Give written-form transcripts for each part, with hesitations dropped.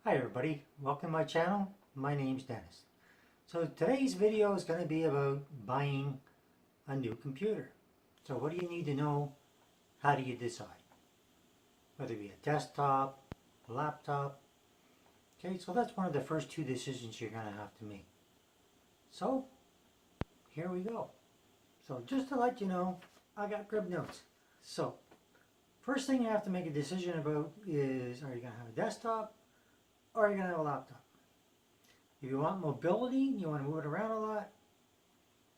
Hi everybody, welcome to my channel. My name's Dennis. So today's video is going to be about buying a new computer. So what do you need to know? How do you decide? Whether it be a desktop, a laptop. Okay, so that's one of the first two decisions you're going to have to make. So here we go. So just to let you know, I got crib notes. So first thing you have to make a decision about is, are you going to have a desktop or are you going to have a laptop? If you want mobility, you want to move it around a lot,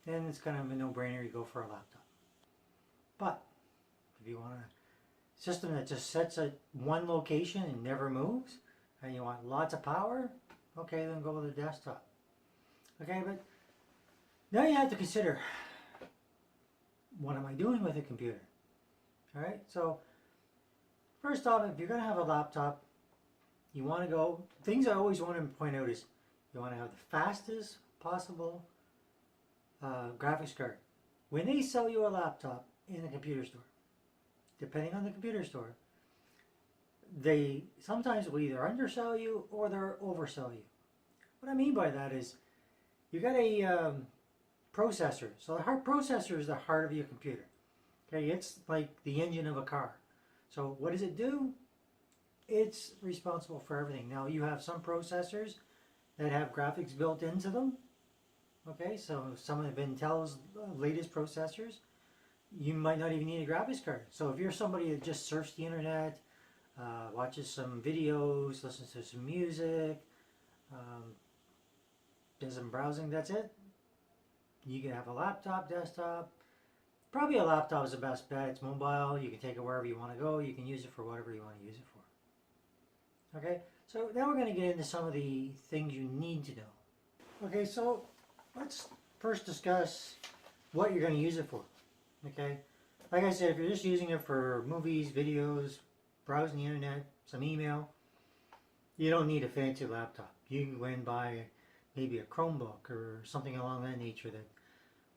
then it's kind of a no-brainer, you go for a laptop. But if you want a system that just sits at one location and never moves, and you want lots of power, okay, then go with a desktop. Okay, but now you have to consider, what am I doing with a computer? Alright, so first off, if you're going to have a laptop, you want to go, things I always want to point out is, you want to have the fastest possible graphics card. When they sell you a laptop in a computer store, depending on the computer store, they sometimes will either undersell you or they'll oversell you. What I mean by that is, you got a processor. So the heart processor is the heart of your computer. Okay, it's like the engine of a car. So what does it do? It's responsible for everything. Now you have some processors that have graphics built into them. Okay, so some of Intel's latest processors, you might not even need a graphics card. So if you're somebody that just surfs the internet, watches some videos, listens to some music, does some browsing, that's it. You can have a laptop, desktop. Probably a laptop is the best bet. It's mobile. You can take it wherever you want to go. You can use it for whatever you want to use it for. Okay, so now we're going to get into some of the things you need to know. Okay, so let's first discuss what you're going to use it for. Okay, like I said, if you're just using it for movies, videos, browsing the internet, some email, you don't need a fancy laptop. You can go and buy maybe a Chromebook or something along that nature that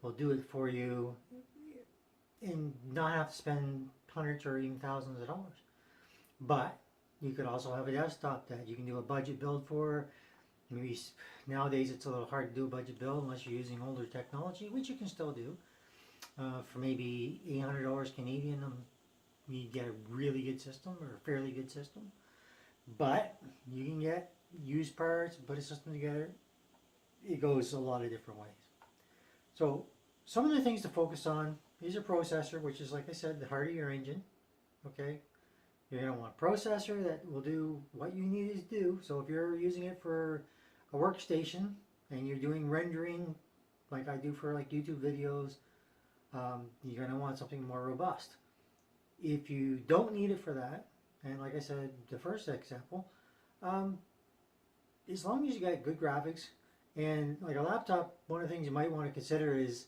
will do it for you and not have to spend hundreds or even thousands of dollars. But you could also have a desktop that you can do a budget build for. Maybe nowadays it's a little hard to do a budget build unless you're using older technology, which you can still do. For maybe $800 Canadian, you get a really good system or a fairly good system. But you can get used parts, put a system together. It goes a lot of different ways. So some of the things to focus on is your processor, which is, like I said, the heart of your engine. Okay, you're going to want a processor that will do what you need it to do. So if you're using it for a workstation and you're doing rendering like I do for like YouTube videos, you're going to want something more robust. If you don't need it for that, and like I said, the first example, as long as you got good graphics, and like a laptop, one of the things you might want to consider is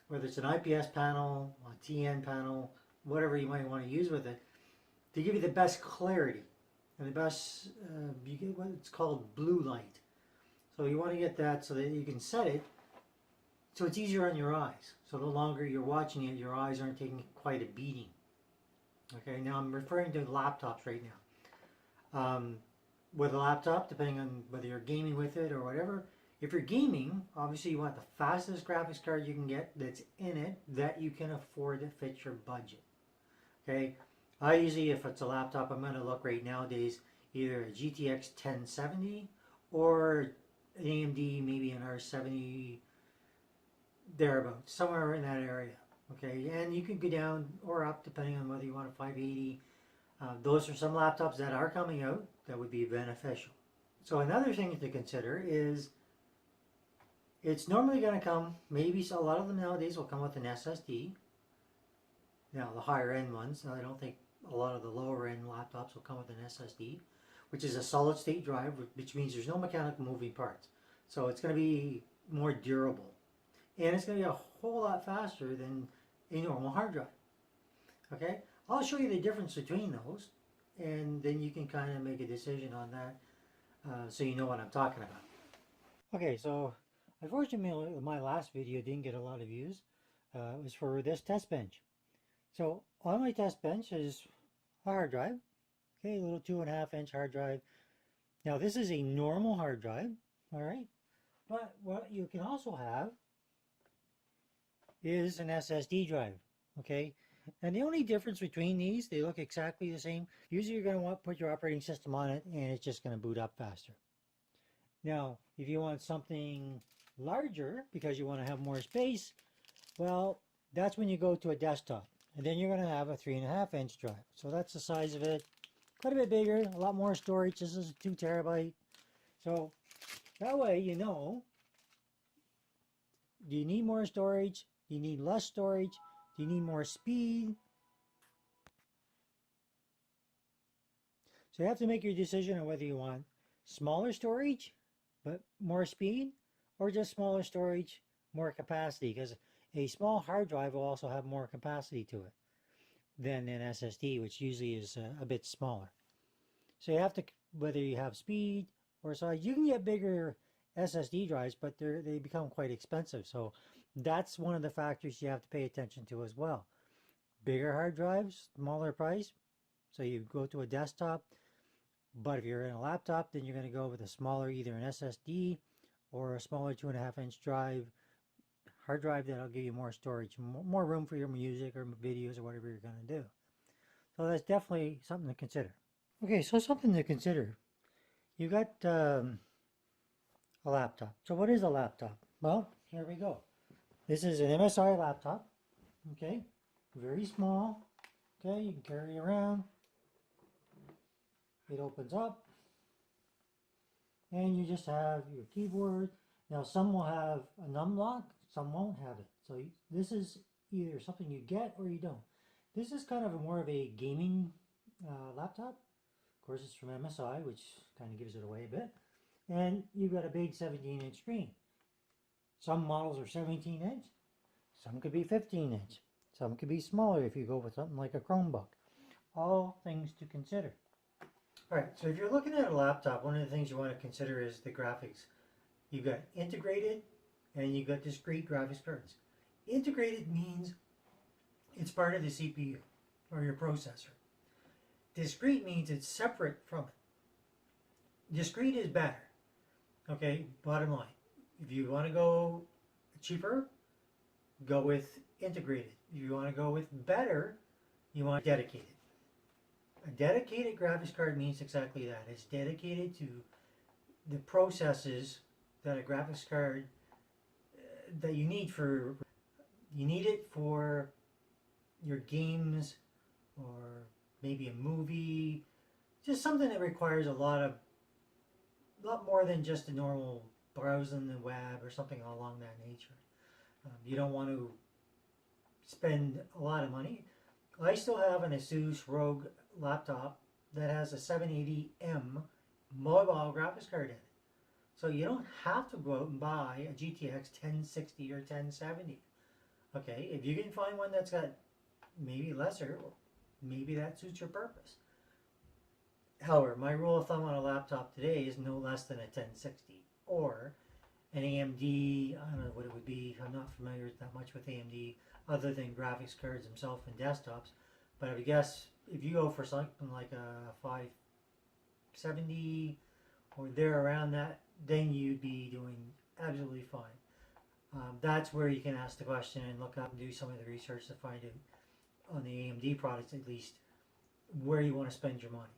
whether it's an IPS panel, a TN panel, whatever you might want to use with it, to give you the best clarity and the best, you get what it's called blue light. So you want to get that so that you can set it so it's easier on your eyes. So the longer you're watching it, your eyes aren't taking quite a beating. Okay, now I'm referring to laptops right now. With a laptop, depending on whether you're gaming with it or whatever, if you're gaming, obviously you want the fastest graphics card you can get that's in it that you can afford that fits your budget. Okay, I usually, if it's a laptop, I'm going to look right nowadays either a GTX 1070 or an AMD, maybe an R70, thereabouts, somewhere in that area. Okay, and you can go down or up depending on whether you want a 580. Those are some laptops that are coming out that would be beneficial. So another thing to consider is it's normally going to come, maybe a lot of them nowadays will come with an SSD. Now the higher end ones, I don't think a lot of the lower end laptops will come with an SSD, which is a solid state drive, which means there's no mechanical moving parts. So it's going to be more durable. And it's going to be a whole lot faster than a normal hard drive. Okay, I'll show you the difference between those, and then you can kind of make a decision on that, so you know what I'm talking about. Okay, so unfortunately my last video didn't get a lot of views. It was for this test bench. So on my test bench is a hard drive. Okay, a little 2.5-inch hard drive. Now this is a normal hard drive, all right? But what you can also have is an SSD drive, okay? And the only difference between these, they look exactly the same. Usually you're going to want to put your operating system on it and it's just going to boot up faster. Now, if you want something larger because you want to have more space, well, that's when you go to a desktop. And then you're going to have a 3.5-inch drive. So that's the size of it. Quite a bit bigger, a lot more storage. This is 2 terabyte. So that way you know, do you need more storage? Do you need less storage? Do you need more speed? So you have to make your decision on whether you want smaller storage, but more speed, or just smaller storage, more capacity, because a small hard drive will also have more capacity to it than an SSD, which usually is a bit smaller. So you have to, whether you have speed or size, you can get bigger SSD drives, but they become quite expensive. So that's one of the factors you have to pay attention to as well. Bigger hard drives, smaller price. So you go to a desktop, but if you're in a laptop, then you're going to go with a smaller, either an SSD or a smaller 2.5-inch drive, hard drive that'll give you more storage, more room for your music or videos or whatever you're going to do. So that's definitely something to consider. Okay, so something to consider. You got a laptop. So what is a laptop? Well, here we go. This is an MSI laptop. Okay, very small. Okay, you can carry it around. It opens up, and you just have your keyboard. Now, some will have a num lock, some won't have it. So this is either something you get or you don't. This is kind of more of a gaming laptop. Of course, it's from MSI, which kind of gives it away a bit. And you've got a big 17-inch screen. Some models are 17-inch. Some could be 15-inch. Some could be smaller if you go with something like a Chromebook. All things to consider. All right, so if you're looking at a laptop, one of the things you want to consider is the graphics. You've got integrated and you've got discrete graphics cards. Integrated means it's part of the CPU or your processor. Discrete means it's separate from it. Discrete is better. Okay, bottom line. If you want to go cheaper, go with integrated. If you want to go with better, you want dedicated. A dedicated graphics card means exactly that. It's dedicated to the processes that a graphics card that you need for, you need it for your games or maybe a movie, just something that requires a lot more than just a normal browsing the web or something along that nature. You don't want to spend a lot of money. I still have an Asus ROG laptop that has a 780M mobile graphics card in it. So you don't have to go out and buy a GTX 1060 or 1070. Okay, if you can find one that's got maybe lesser, maybe that suits your purpose. However, my rule of thumb on a laptop today is no less than a 1060 or an AMD. I don't know what it would be. I'm not familiar that much with AMD other than graphics cards themselves and desktops. But I would guess if you go for something like a 570 or there around that, then you'd be doing absolutely fine. That's where you can ask the question and look up and do some of the research to find out on the AMD products at least where you want to spend your money.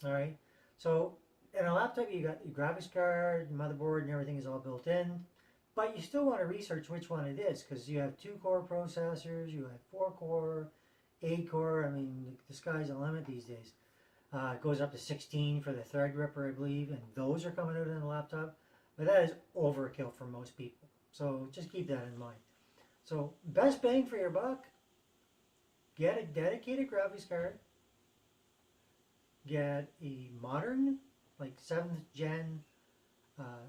All right, so in a laptop you got your graphics card, motherboard, and everything is all built in, but you still want to research which one it is because you have 2-core processors, you have 4-core, 8-core. I mean, the sky's the limit these days. It goes up to 16 for the Threadripper, I believe, and those are coming out in a laptop, but that is overkill for most people. So just keep that in mind. So best bang for your buck, get a dedicated graphics card, get a modern, like 7th gen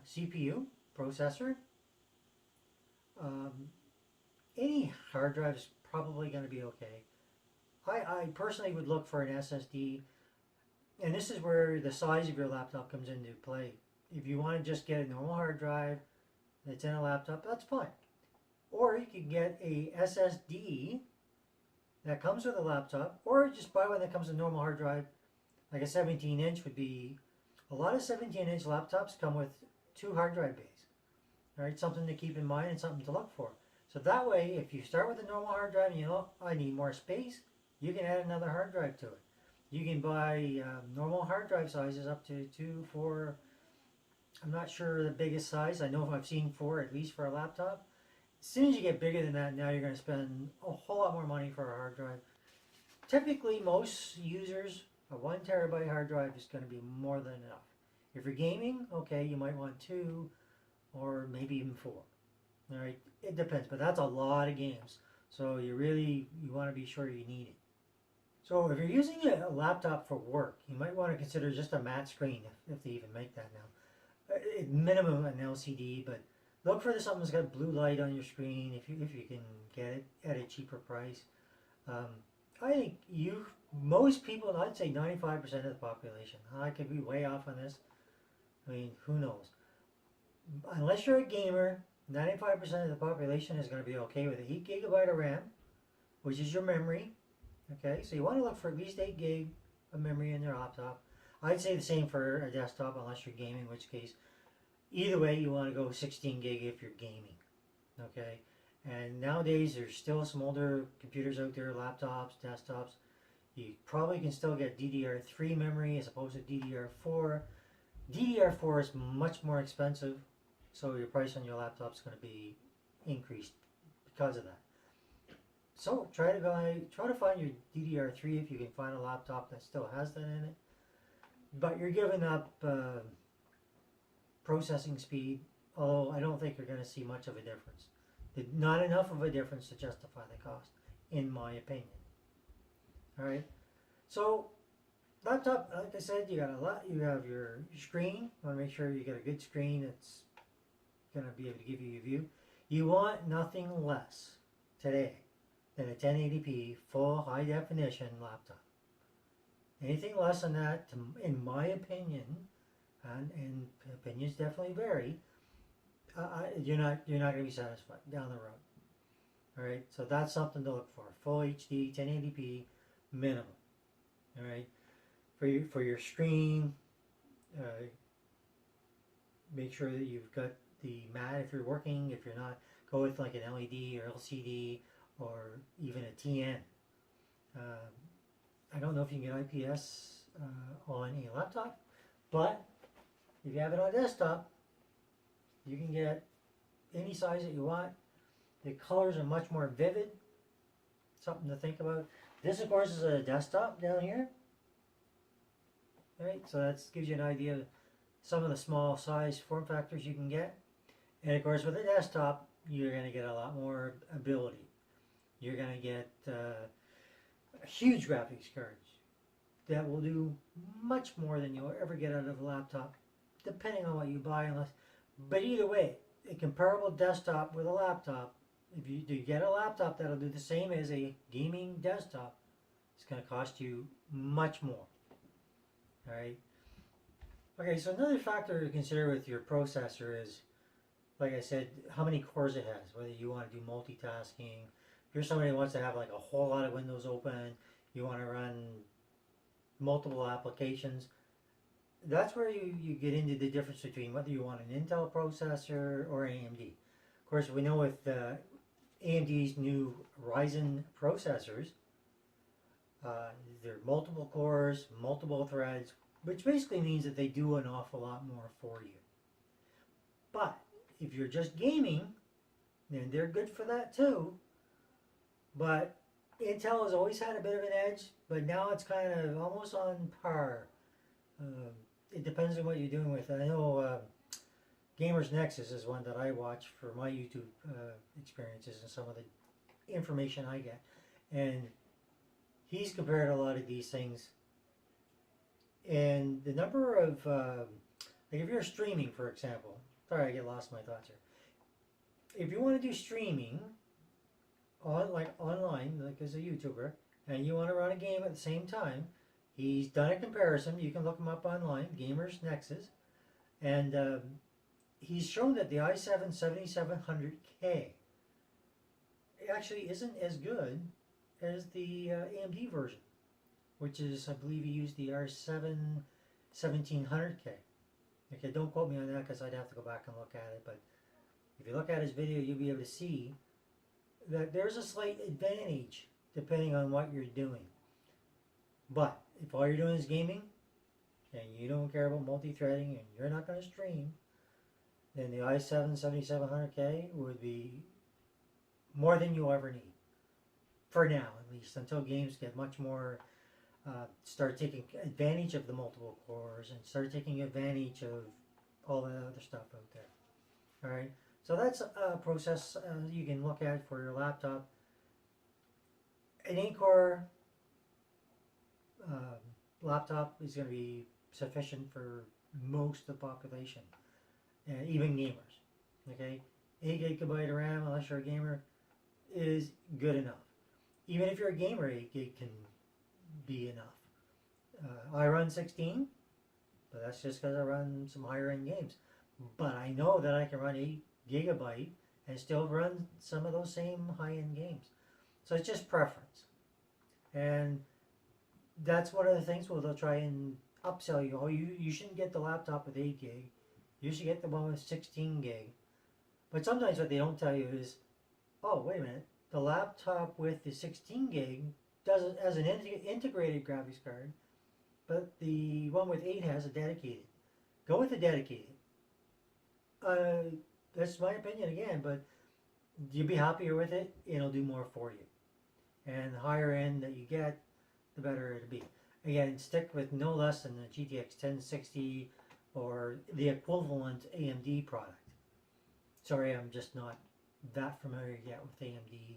CPU processor. Any hard drive is probably going to be okay. I personally would look for an SSD, and this is where the size of your laptop comes into play. If you want to just get a normal hard drive that's in a laptop, that's fine. Or you could get a SSD that comes with a laptop, or just buy one that comes with a normal hard drive. Like a 17-inch would be A lot of 17-inch laptops come with 2 hard drive bays. All right, something to keep in mind and something to look for. So that way, if you start with a normal hard drive and you know, I need more space, you can add another hard drive to it. You can buy normal hard drive sizes up to 2, 4. I'm not sure the biggest size. I know I've seen 4 at least for a laptop. As soon as you get bigger than that, now you're going to spend a whole lot more money for a hard drive. Typically, most users, a 1 terabyte hard drive is going to be more than enough. If you're gaming, okay, you might want 2 or maybe even 4. All right, it depends, but that's a lot of games. So you want to be sure you need it. So if you're using a laptop for work, you might want to consider just a matte screen, if they even make that now. At minimum an LCD, but look for something that's got blue light on your screen if you can get it at a cheaper price. I think most people, I'd say 95% of the population. I could be way off on this. I mean, who knows? Unless you're a gamer, 95% of the population is going to be okay with 8 gigabyte of RAM, which is your memory. Okay, so you want to look for at least 8 gig of memory in your laptop. I'd say the same for a desktop, unless you're gaming, in which case, either way, you want to go 16 gig if you're gaming. Okay, and nowadays there's still some older computers out there, laptops, desktops. You probably can still get DDR3 memory as opposed to DDR4. DDR4 is much more expensive, so your price on your laptop is going to be increased because of that. So try to find your DDR3 if you can find a laptop that still has that in it. But you're giving up processing speed, although I don't think you're going to see much of a difference. Not enough of a difference to justify the cost, in my opinion. All right. So laptop, like I said, you have your screen. You want to make sure you get a good screen that's going to be able to give you a view. You want nothing less today than a 1080p full high definition laptop. Anything less than that, in my opinion, and opinions definitely vary, you're not going to be satisfied down the road. All right, so that's something to look for. Full HD, 1080p, minimum. All right, for your screen, make sure that you've got the matte if you're working. If you're not, go with like an LED or LCD or even a TN. I don't know if you can get IPS on a laptop, but if you have it on a desktop, you can get any size that you want. The colors are much more vivid. Something to think about. This, of course, is a desktop down here. All right, so that gives you an idea of some of the small size form factors you can get. And of course, with a desktop, you're going to get a lot more ability. You're going to get huge graphics cards that will do much more than you'll ever get out of a laptop, depending on what you buy. But either way, a comparable desktop with a laptop, if you do get a laptop that'll do the same as a gaming desktop, it's going to cost you much more. All right. Okay, so another factor to consider with your processor is, like I said, how many cores it has, whether you want to do multitasking. If you're somebody who wants to have like a whole lot of windows open, you want to run multiple applications, that's where you get into the difference between whether you want an Intel processor or AMD. Of course, we know with AMD's new Ryzen processors, they're multiple cores, multiple threads, which basically means that they do an awful lot more for you. But if you're just gaming, then they're good for that too. But Intel has always had a bit of an edge, but now it's kind of almost on par. It depends on what you're doing with it. I know Gamers Nexus is one that I watch for my YouTube experiences and some of the information I get. And he's compared a lot of these things. And the number of, like if you're streaming, for example, sorry, I get lost in my thoughts here. If you want to do streaming, online, like as a YouTuber, and you want to run a game at the same time, he's done a comparison. You can look him up online, Gamers Nexus, and he's shown that the i7 7700K actually isn't as good as the AMD version, which is, I believe, he used the R7 1700K. Okay, don't quote me on that because I'd have to go back and look at it, but if you look at his video, you'll be able to see that there's a slight advantage depending on what you're doing. But if all you're doing is gaming and you don't care about multi-threading and you're not going to stream, then the i7 7700K would be more than you'll ever need. For now, at least, until games get much more, start taking advantage of the multiple cores and start taking advantage of all the other stuff out there. Alright, so that's a process you can look at for your laptop. An 8-core laptop is going to be sufficient for most of the population, even gamers. Okay, 8 GB of RAM, unless you're a gamer, is good enough. Even if you're a gamer, 8 GB can be enough. I run 16, but that's just because I run some higher end games. But I know that I can run 8 GB and still run some of those same high end games. So it's just preference. And that's one of the things where they'll try and upsell you. Oh, you shouldn't get the laptop with 8 GB. You should get the one with 16 GB. But sometimes what they don't tell you is, oh, wait a minute, the laptop with the 16 GB does it as an integrated graphics card, but the one with 8 has a dedicated. Go with the dedicated. That's my opinion again, but you'll be happier with it. It'll do more for you. And the higher end that you get, the better it'll be. Again, stick with no less than the GTX 1060 or the equivalent AMD product. Sorry, I'm just not that familiar yet with AMD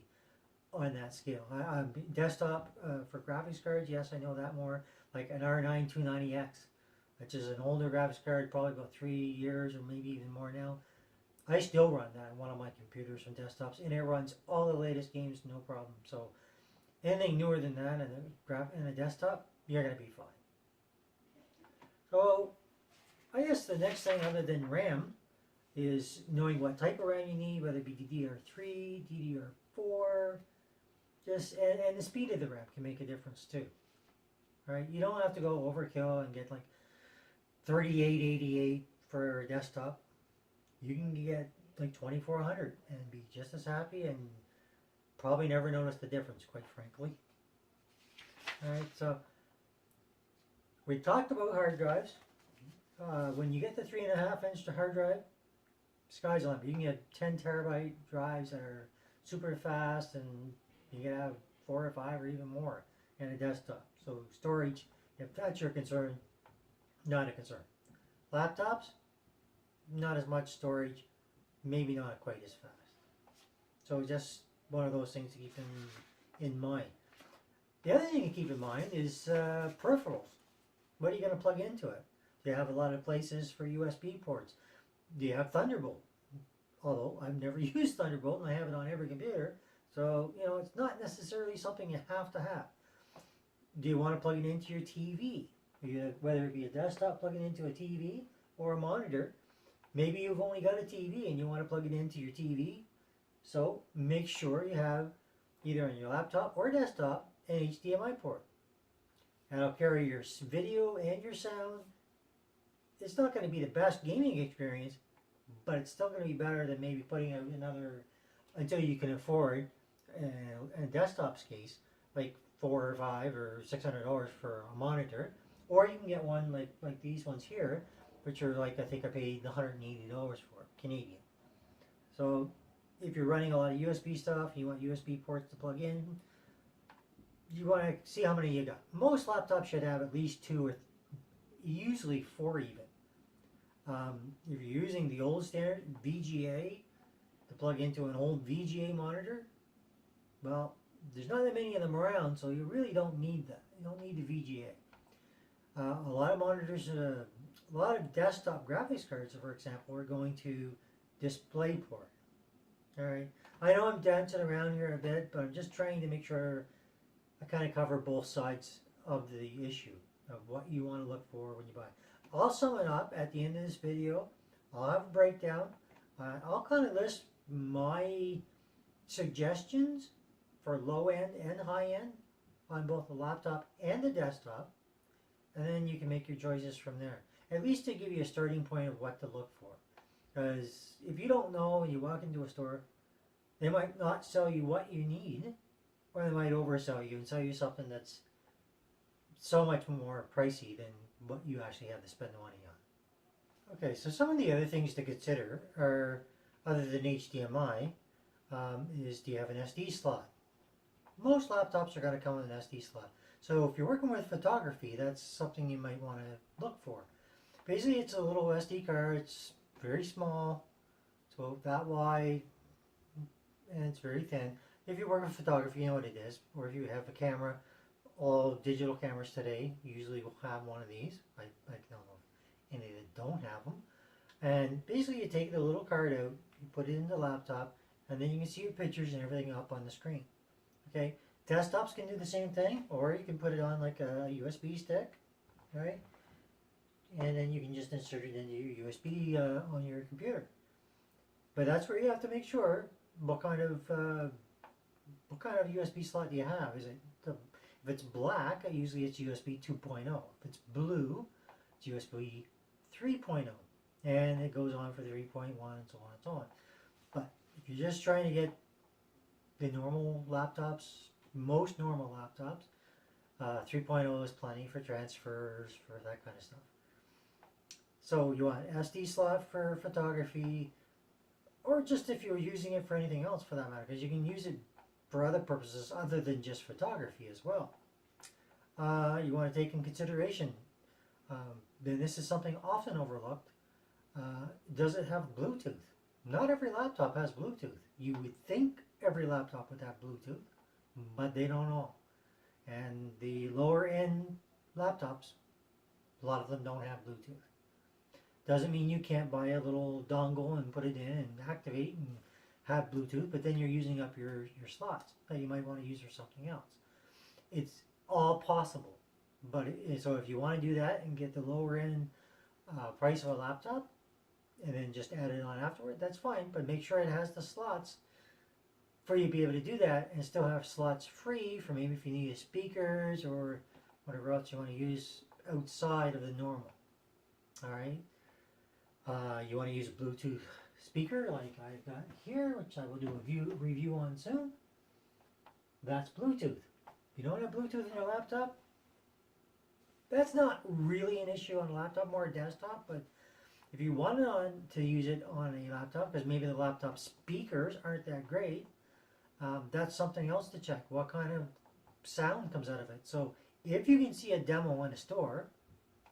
on that scale. I'm desktop for graphics cards, yes, I know that more. Like an R9 290X, which is an older graphics card, probably about 3 years or maybe even more now. I still run that on one of my computers from desktops, and it runs all the latest games, no problem. So anything newer than that in a desktop, you're going to be fine. So I guess the next thing other than RAM is knowing what type of RAM you need, whether it be DDR3, DDR4, and the speed of the RAM can make a difference too. Right? You don't have to go overkill and get like 3888 for a desktop. You can get like 2400 and be just as happy and probably never notice the difference, quite frankly. Alright, so we talked about hard drives. When you get the 3.5-inch hard drive, sky's the limit. You can get 10 terabyte drives that are super fast, and you can have 4 or 5 or even more in a desktop. So storage, if that's your concern, not a concern. Laptops, not as much storage, maybe not quite as fast. So just one of those things to keep in mind. The other thing to keep in mind is peripherals. What are you going to plug into it? Do you have a lot of places for USB ports? Do you have Thunderbolt? Although I've never used Thunderbolt and I have it on every computer. So, it's not necessarily something you have to have. Do you want to plug it into your TV? Whether it be a desktop, plug it into a TV or a monitor. Maybe you've only got a TV and you want to plug it into your TV. So make sure you have either on your laptop or desktop an HDMI port. And it'll carry your video and your sound. It's not going to be the best gaming experience, but it's still going to be better than maybe putting another, until you can afford, in a desktop's case, like $4 or $5 or $600 for a monitor. Or you can get one like these ones here, which are like, I think I paid $180 for, Canadian. So if you're running a lot of USB stuff, you want USB ports to plug in, you want to see how many you got. Most laptops should have at least 2 or usually 4 even. If you're using the old standard VGA to plug into an old VGA monitor, well, there's not that many of them around, so you really don't need that. You don't need the VGA. A lot of monitors, a lot of desktop graphics cards, for example, are going to DisplayPort. Alright, I know I'm dancing around here a bit, but I'm just trying to make sure I kind of cover both sides of the issue of what you want to look for when you buy. I'll sum it up at the end of this video. I'll have a breakdown. I'll kind of list my suggestions for low end and high end on both the laptop and the desktop. and then you can make your choices from there. At least to give you a starting point of what to look for. Because if you don't know and you walk into a store, they might not sell you what you need, or they might oversell you and sell you something that's so much more pricey than what you actually have to spend the money on. Okay, so some of the other things to consider are, other than HDMI, is do you have an SD slot? Most laptops are going to come with an SD slot. So if you're working with photography, that's something you might want to look for. Basically, it's a little SD card. It's very small. It's about that wide, and it's very thin. If you work with photography, you know what it is. Or if you have a camera, all digital cameras today usually will have one of these. I don't know if any that don't have them. And basically, you take the little card out, you put it in the laptop, and then you can see your pictures and everything up on the screen. Okay, desktops can do the same thing, or you can put it on like a USB stick, right? And then you can just insert it into your USB on your computer. But that's where you have to make sure what kind of USB slot do you have. Is it if it's black, usually it's USB 2.0. If it's blue, it's USB 3.0, and it goes on for 3.1 and so on and so on. But if you're just trying to get the normal laptops, most normal laptops, 3.0 is plenty for transfers, for that kind of stuff. So you want SD slot for photography, or just if you're using it for anything else for that matter, because you can use it for other purposes other than just photography as well. You want to take in consideration, then this is something often overlooked, does it have Bluetooth? Not every laptop has Bluetooth. You would think every laptop would have Bluetooth, but they don't all. And the lower end laptops, a lot of them don't have Bluetooth. Doesn't mean you can't buy a little dongle and put it in and activate and have Bluetooth, but then you're using up your slots that you might want to use for something else. It's all possible. But so if you want to do that and get the lower end price of a laptop and then just add it on afterward, that's fine. But make sure it has the slots for you to be able to do that, and still have slots free for maybe if you need speakers or whatever else you want to use outside of the normal. All right. You want to use a Bluetooth speaker like I've got here, which I will do a review on soon. That's Bluetooth. If you don't have Bluetooth in your laptop, that's not really an issue on a laptop, more a desktop, but if you want to use it on a laptop, because maybe the laptop speakers aren't that great, that's something else to check. What kind of sound comes out of it? So if you can see a demo in a store,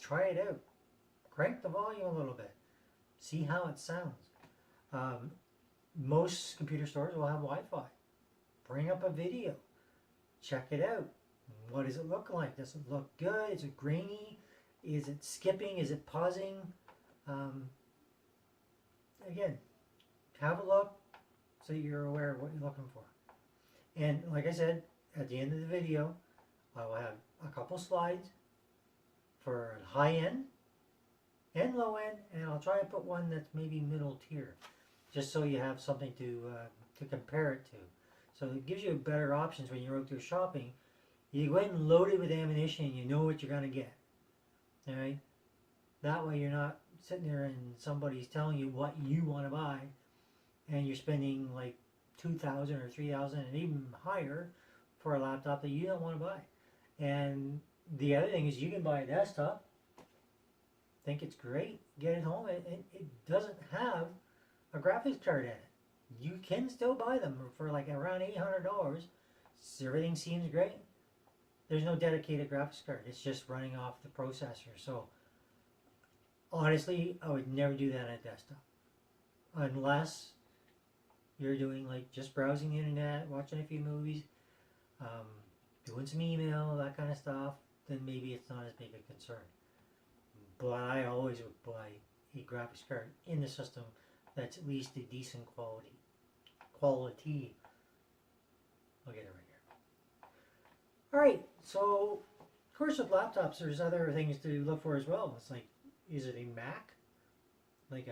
try it out. Crank the volume a little bit. See how it sounds. Most computer stores will have Wi-Fi. Bring up a video. Check it out. What does it look like? Does it look good? Is it grainy? Is it skipping? Is it pausing? Again, have a look so you're aware of what you're looking for. And like I said, at the end of the video, I will have a couple slides for high end and low end, and I'll try to put one that's maybe middle tier, just so you have something to compare it to. So it gives you better options when you're out there shopping. You go ahead and load it with ammunition, and you know what you're going to get. All right? That way you're not sitting there and somebody's telling you what you want to buy, and you're spending like $2,000 or $3,000 and even higher for a laptop that you don't want to buy. And the other thing is you can buy a desktop, think it's great, get it home, and it doesn't have a graphics card in it. You can still buy them for like around $800. Everything seems great. There's no dedicated graphics card. It's just running off the processor. So honestly, I would never do that on a desktop. Unless you're doing like just browsing the internet, watching a few movies, doing some email, that kind of stuff, then maybe it's not as big a concern. But I always would buy a graphics card in the system that's at least a decent quality. I'll get it right here. Alright, so of course with laptops there's other things to look for as well. It's like, is it a Mac? Like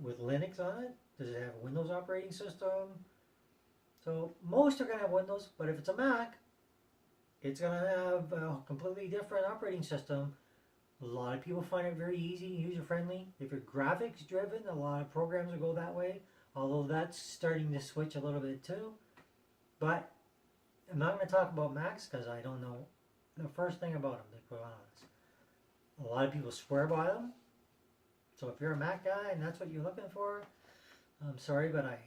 with Linux on it? Does it have a Windows operating system? So most are going to have Windows, but if it's a Mac, it's going to have a completely different operating system A lot of people find it very easy, user-friendly. If you're graphics driven, a lot of programs will go that way, although that's starting to switch a little bit too. But I'm not going to talk about Macs because I don't know the first thing about them, to be quite honest. A lot of people swear by them. So if you're a Mac guy and that's what you're looking for, I'm sorry, but I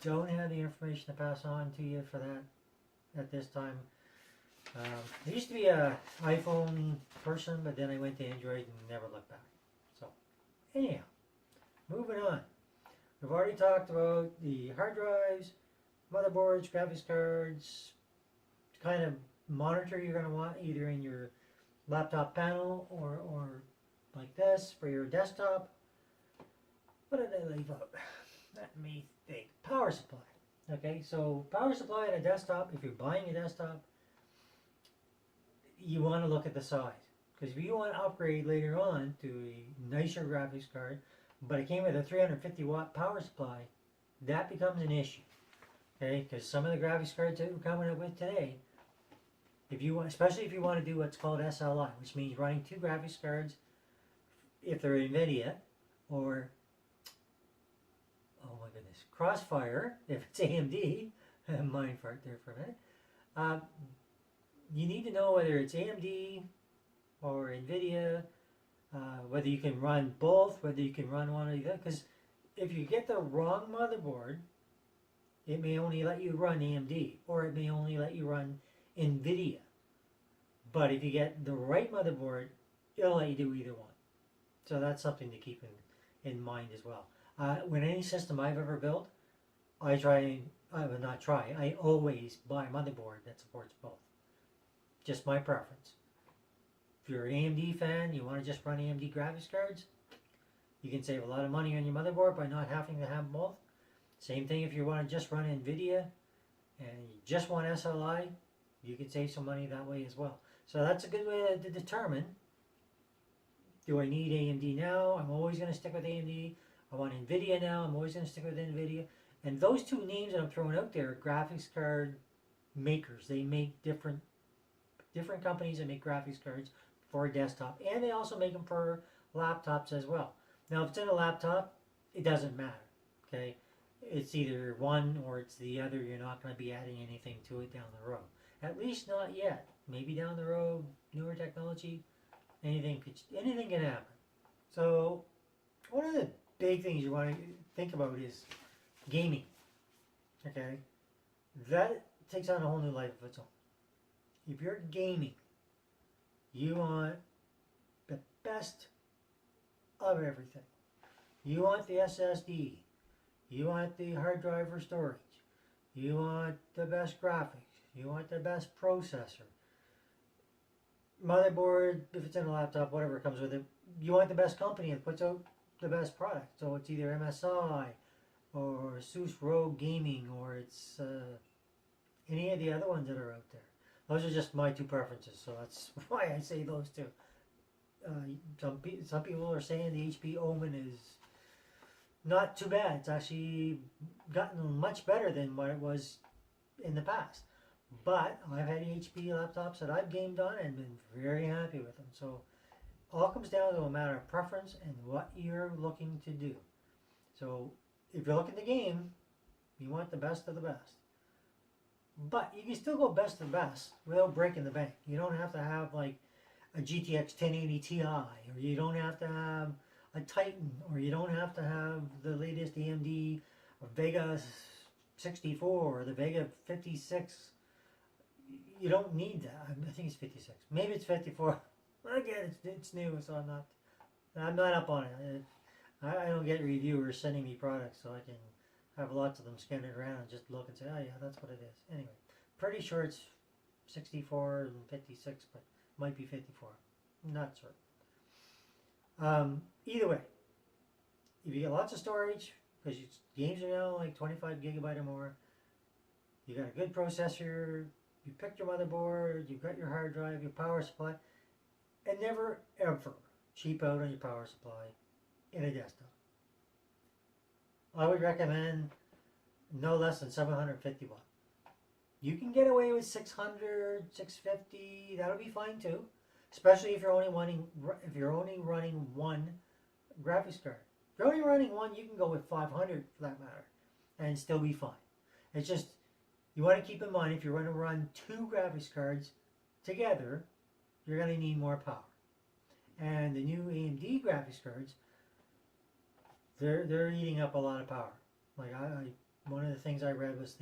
don't have the information to pass on to you for that at this time. I used to be a iPhone person, but then I went to Android and never looked back. So, anyhow, moving on. We've already talked about the hard drives, motherboards, graphics cards, kind of monitor you're going to want either in your laptop panel or like this for your desktop. What did I leave out? Let me think. Power supply. Okay, so power supply on a desktop, if you're buying a desktop, you want to look at the size. Because if you want to upgrade later on to a nicer graphics card, but it came with a 350 watt power supply, that becomes an issue. Okay, because some of the graphics cards that we're coming up with today, if you want, especially if you want to do what's called SLI, which means running two graphics cards, if they're NVIDIA, or oh my goodness, Crossfire, if it's AMD, mind fart there for a minute. You need to know whether it's AMD or NVIDIA, whether you can run both, whether you can run one or the other. Because if you get the wrong motherboard, it may only let you run AMD, or it may only let you run NVIDIA. But if you get the right motherboard, it'll let you do either one. So that's something to keep in mind as well. When any system I've ever built, I always buy a motherboard that supports both. Just my preference. If you're an AMD fan, you want to just run AMD graphics cards, you can save a lot of money on your motherboard by not having to have both. Same thing if you want to just run NVIDIA and you just want SLI, you can save some money that way as well. So that's a good way to determine, do I need AMD now? I'm always going to stick with AMD. I want NVIDIA now. I'm always going to stick with NVIDIA. And those two names that I'm throwing out there are graphics card makers. They make different companies that make graphics cards for a desktop, and they also make them for laptops as well. Now, if it's in a laptop, it doesn't matter. Okay, it's either one or it's the other. You're not going to be adding anything to it down the road. At least not yet. Maybe down the road, newer technology, anything can happen. So, one of the big things you want to think about is gaming. Okay, that takes on a whole new life of its own. If you're gaming, you want the best of everything. You want the SSD. You want the hard drive for storage. You want the best graphics. You want the best processor. Motherboard, if it's in a laptop, whatever comes with it. You want the best company that puts out the best product. So it's either MSI or Asus ROG Gaming, or it's any of the other ones that are out there. Those are just my two preferences, so that's why I say those two. Some people are saying the HP Omen is not too bad. It's actually gotten much better than what it was in the past. But I've had HP laptops that I've gamed on and been very happy with them. So all comes down to a matter of preference and what you're looking to do. So if you're looking to game, you want the best of the best. But you can still go best of the best without breaking the bank. You don't have to have like a GTX 1080 Ti, or you don't have to have a Titan, or you don't have to have the latest AMD Vega 64 or the Vega 56. You don't need that. I think it's 56. Maybe it's 54. Again, it's new, so I'm not up on it. I don't get reviewers sending me products, so I can have lots of them scan it around and just look and say, oh yeah, that's what it is. Anyway, pretty sure it's 64 and 56, but might be 54. Not certain. Either way, if you get lots of storage, because games are now like 25 gigabyte or more, you got a good processor, you picked your motherboard, you've got your hard drive, your power supply, and never ever cheap out on your power supply in a desktop. I would recommend no less than 750 watt. You can get away with 600, 650, that'll be fine too. especially if you're only running one graphics card. If you're only running one, you can go with 500 for that matter, and still be fine. It's just you want to keep in mind if you're going to run two graphics cards together, you're going to need more power. And the new AMD graphics cards, they're eating up a lot of power. Like one of the things I read was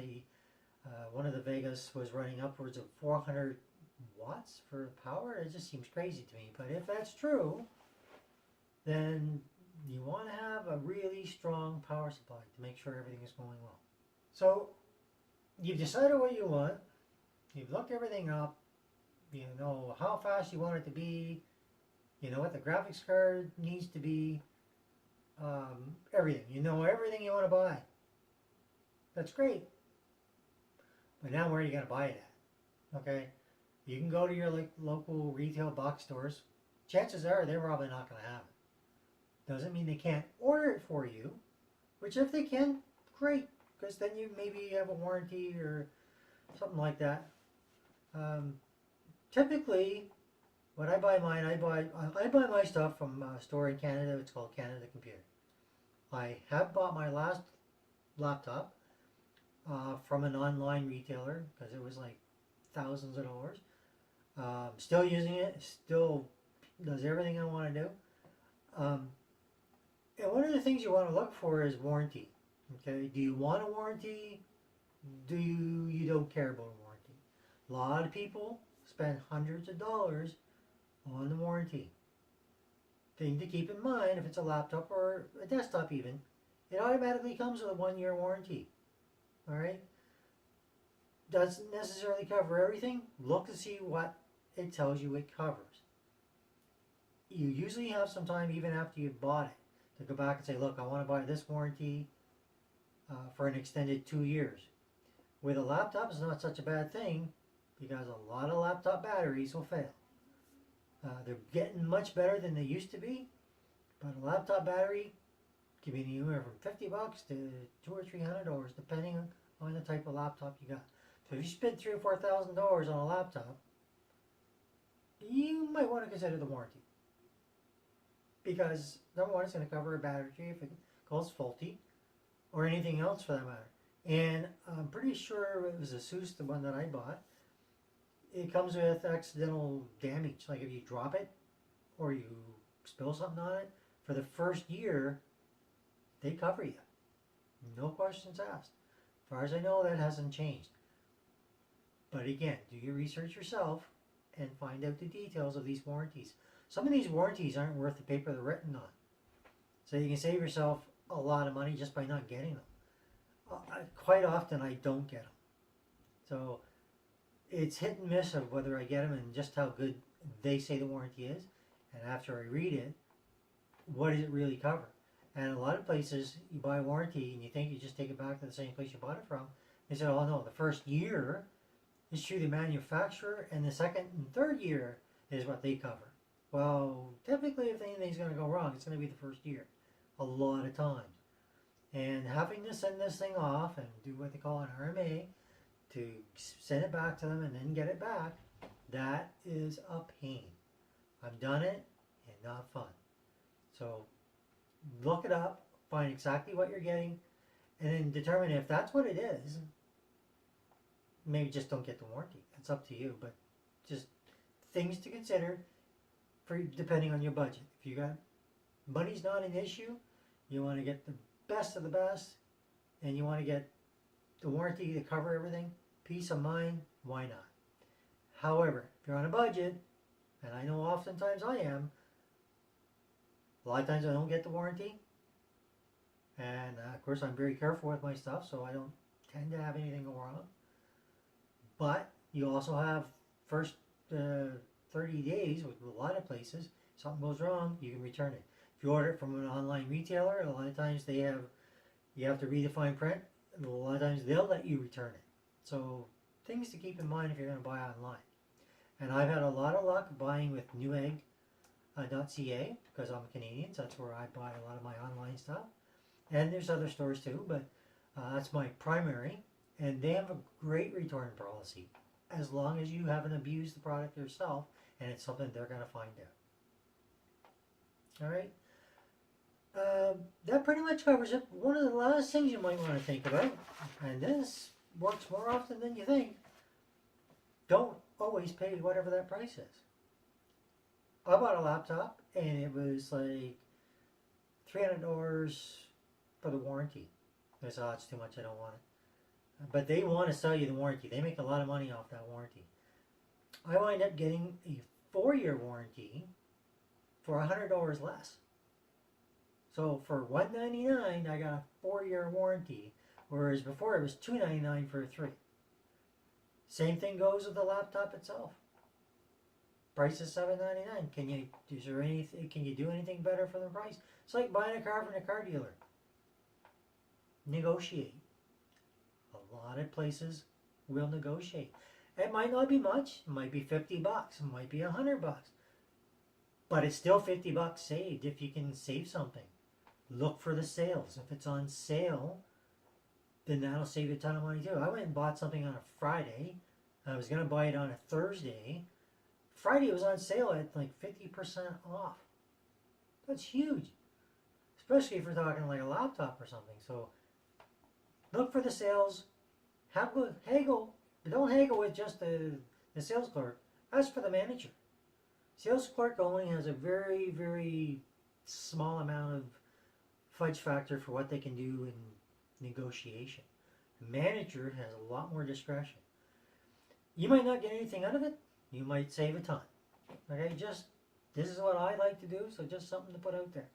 one of the Vegas was running upwards of 400 watts for power. It just seems crazy to me. But if that's true, then you want to have a really strong power supply to make sure everything is going well. So you've decided what you want. You've looked everything up. You know how fast you want it to be. You know what the graphics card needs to be. Everything. You know everything you want to buy. That's great. But now where are you going to buy it at? Okay? You can go to your local retail box stores. Chances are they're probably not going to have it. Doesn't mean they can't order it for you. Which if they can, great. Because then you maybe have a warranty or something like that. Typically, when I buy mine, I buy my stuff from a store in Canada. It's called Canada Computer. I have bought my last laptop from an online retailer because it was like thousands of dollars. Still using it. Still does everything I want to do. And one of the things you want to look for is warranty. Okay, do you want a warranty? Do you don't care about a warranty? A lot of people spend hundreds of dollars on the warranty. Thing to keep in mind, if it's a laptop or a desktop even, it automatically comes with a 1-year warranty. Alright? Doesn't necessarily cover everything. Look to see what it tells you it covers. You usually have some time even after you've bought it to go back and say, look, I want to buy this warranty for an extended 2 years. With a laptop, it's not such a bad thing because a lot of laptop batteries will fail. They're getting much better than they used to be, but a laptop battery can be anywhere from $50 to $200 or $300, depending on the type of laptop you got. So if you spend $3,000 or $4,000 on a laptop, you might want to consider the warranty, because number one, it's going to cover a battery if it goes faulty, or anything else for that matter. And I'm pretty sure it was Asus, the one that I bought. It comes with accidental damage, like if you drop it or you spill something on it, for the first year, they cover you. No questions asked. As far as I know, that hasn't changed. But again, do your research yourself and find out the details of these warranties. Some of these warranties aren't worth the paper they're written on. So you can save yourself a lot of money just by not getting them. Quite often I don't get them. So it's hit and miss of whether I get them and just how good they say the warranty is. And after I read it, what does it really cover? And a lot of places, you buy a warranty and you think you just take it back to the same place you bought it from. They say, oh no, the first year is through the manufacturer, and the second and third year is what they cover. Well, typically if anything's going to go wrong, it's going to be the first year. A lot of times. And having to send this thing off and do what they call an RMA to send it back to them and then get it back, that is a pain. I've done it and not fun. So look it up, find exactly what you're getting, and then determine if that's what it is. Maybe just don't get the warranty. It's up to you, but just things to consider for depending on your budget. If you got money's not an issue, you want to get the best of the best, and you want to get the warranty to cover everything, peace of mind, why not? However, if you're on a budget, and I know oftentimes I am, a lot of times I don't get the warranty, and of course I'm very careful with my stuff, so I don't tend to have anything go wrong. But you also have first 30 days with a lot of places. Something goes wrong, you can return it. If you order it from an online retailer, a lot of times you have to read the fine print, and a lot of times they'll let you return it. So things to keep in mind if you're going to buy online. And I've had a lot of luck buying with Newegg.ca because I'm a Canadian, so that's where I buy a lot of my online stuff. And there's other stores too, but that's my primary. And they have a great return policy as long as you haven't abused the product yourself and it's something they're going to find out. All right. That pretty much covers it. One of the last things you might want to think about, and this works more often than you think, don't always pay whatever that price is. I bought a laptop and it was like $300 for the warranty. I said, oh, it's too much, I don't want it. But they want to sell you the warranty. They make a lot of money off that warranty. I wind up getting a 4-year warranty for $100 less. So for $199, I got a 4-year warranty, whereas before it was $299 for a 3. Same thing goes with the laptop itself. Price is $799. Can you do anything better for the price? It's like buying a car from a car dealer. Negotiate. A lot of places will negotiate. It might not be much. It might be $50. It might be $100. But it's still $50 saved if you can save something. Look for the sales. If it's on sale, then that'll save you a ton of money too. I went and bought something on a Friday. I was going to buy it on a Thursday. Friday it was on sale at like 50% off. That's huge. Especially if we're talking like a laptop or something. So look for the sales. Haggle. Don't haggle with just the sales clerk. Ask for the manager. Sales clerk only has a very, very small amount of fudge factor for what they can do in negotiation. The manager has a lot more discretion. You might not get anything out of it. You might save a ton. Okay, this is what I like to do, so just something to put out there.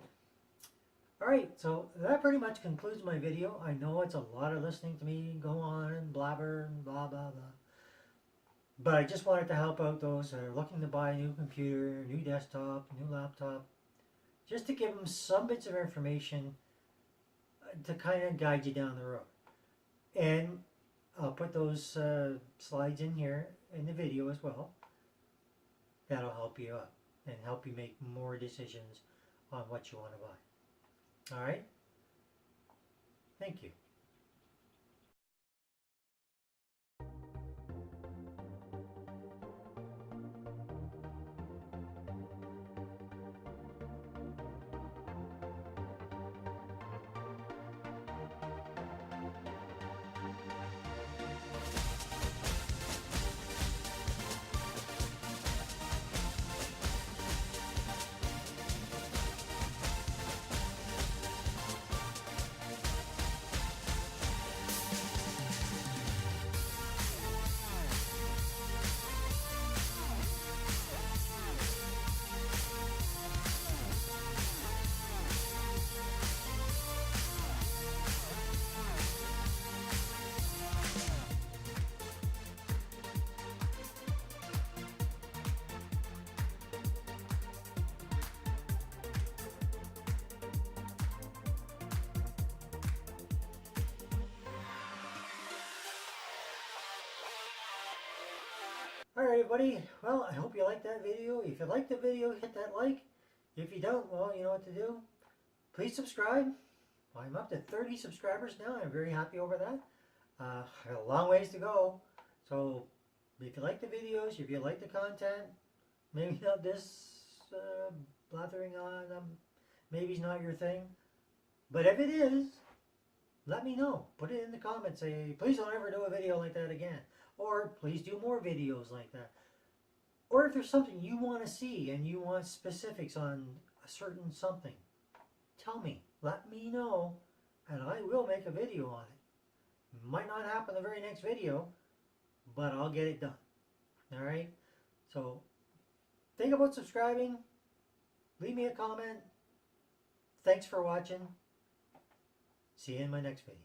Alright, so that pretty much concludes my video. I know it's a lot of listening to me go on and blabber and blah blah blah. But I just wanted to help out those that are looking to buy a new computer, new desktop, new laptop. Just to give them some bits of information to kind of guide you down the road. And I'll put those slides in here in the video as well. That'll help you out and help you make more decisions on what you want to buy. All right? Thank you. Alright everybody, well I hope you liked that video. If you liked the video, hit that like. If you don't, well you know what to do. Please subscribe. I'm up to 30 subscribers now. I'm very happy over that. I got a long ways to go. So if you like the videos, if you like the content, maybe not this blathering on maybe it's not your thing. But if it is, let me know. Put it in the comments. Say, please don't ever do a video like that again. Or please do more videos like that. Or if there's something you want to see and you want specifics on a certain something, tell me. Let me know and I will make a video on it. Might not happen the very next video, but I'll get it done. Alright? So, think about subscribing. Leave me a comment. Thanks for watching. See you in my next video.